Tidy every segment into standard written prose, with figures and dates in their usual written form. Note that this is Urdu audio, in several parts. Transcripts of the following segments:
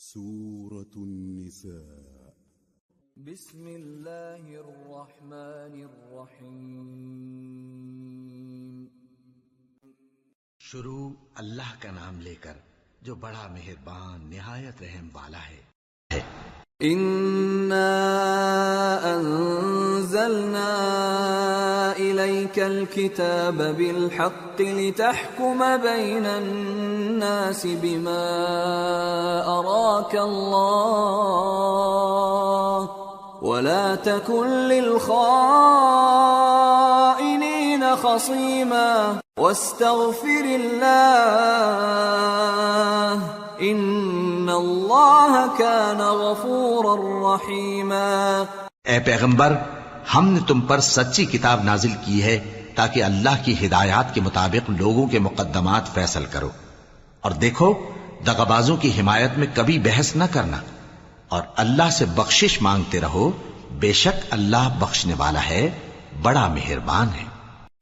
سورة النساء بسم اللہ الرحمن الرحیم شروع اللہ کا نام لے کر جو بڑا مہربان نہایت رحم والا ہے۔ انا انزلنا الیک الکتاب بالحق لتحکم بین الناس بما اراک اللہ ولا تکن للخائنین خصیما واستغفر اللہ ان اللہ کان غفورا رحیما۔ اے پیغمبر، ہم نے تم پر سچی کتاب نازل کی ہے تاکہ اللہ کی ہدایات کے مطابق لوگوں کے مقدمات فیصل کرو، اور دیکھو دغابازوں کی حمایت میں کبھی بحث نہ کرنا، اور اللہ سے بخشش مانگتے رہو، بے شک اللہ بخشنے والا ہے، بڑا مہربان ہے۔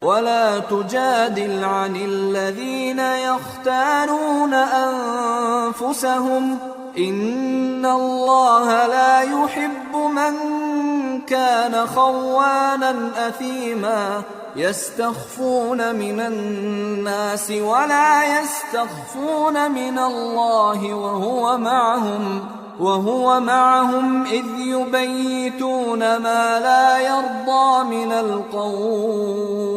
ولا تجادل عن الذين يختانون أنفسهم إن الله لا يحب من كان خوانا أثيما يستخفون من الناس ولا يستخفون من الله وهو معهم إذ يبيتون ما لا يرضى من القول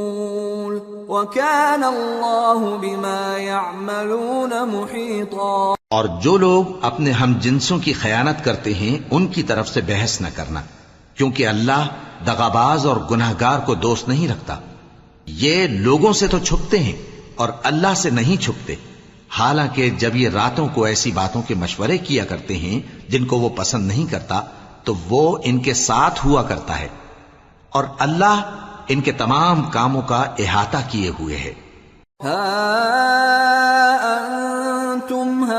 وكان الله بما يعملون محيطا۔ اور جو لوگ اپنے ہم جنسوں کی خیانت کرتے ہیں ان کی طرف سے بحث نہ کرنا، کیونکہ اللہ دغاباز اور گناہگار کو دوست نہیں رکھتا۔ یہ لوگوں سے تو چھپتے ہیں اور اللہ سے نہیں چھپتے، حالانکہ جب یہ راتوں کو ایسی باتوں کے مشورے کیا کرتے ہیں جن کو وہ پسند نہیں کرتا تو وہ ان کے ساتھ ہوا کرتا ہے، اور اللہ ان کے تمام کاموں کا احاطہ کیے ہوئے ہے۔ ہا انتم هؤلاء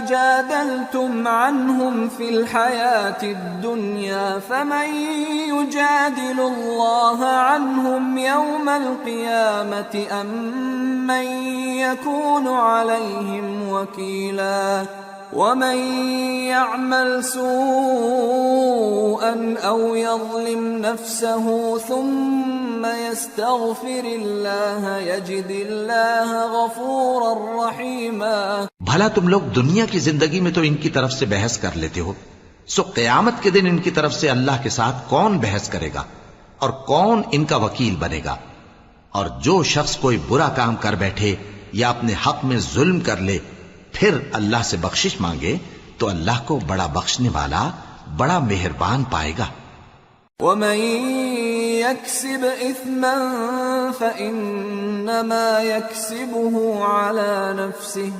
جادلتم عنهم في الحياة الدنيا فمن يجادل الله عنهم يوم القيامة أم من يكون عليهم وكيلا ومن يعمل سوءا أو يظلم نفسه ثم يستغفر الله يجد الله غفورا رحيما۔ بھلا تم لوگ دنیا کی زندگی میں تو ان کی طرف سے بحث کر لیتے ہو، سو قیامت کے دن ان کی طرف سے اللہ کے ساتھ کون بحث کرے گا اور کون ان کا وکیل بنے گا؟ اور جو شخص کوئی برا کام کر بیٹھے یا اپنے حق میں ظلم کر لے پھر اللہ سے بخشش مانگے تو اللہ کو بڑا بخشنے والا، بڑا مہربان پائے گا۔ ومن يكسب اثما فانما يكسبه على نفسه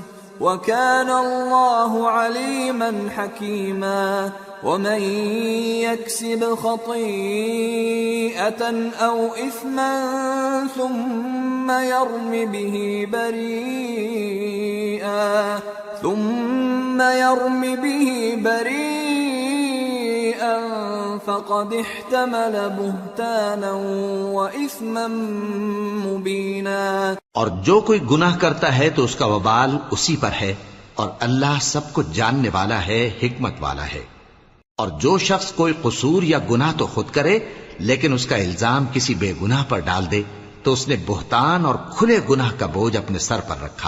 وكان الله عليما حكيما۔ ومن يكسب خطيئة او اثما ثم يرم به بريئا فقد احتمل بهتانا واثما مبينا۔ اور جو کوئی گناہ کرتا ہے تو اس کا وبال اسی پر ہے، اور اللہ سب کچھ جاننے والا ہے، حکمت والا ہے۔ اور جو شخص کوئی قصور یا گناہ تو خود کرے لیکن اس کا الزام کسی بے گناہ پر ڈال دے تو اس نے بہتان اور کھلے گناہ کا بوجھ اپنے سر پر رکھا۔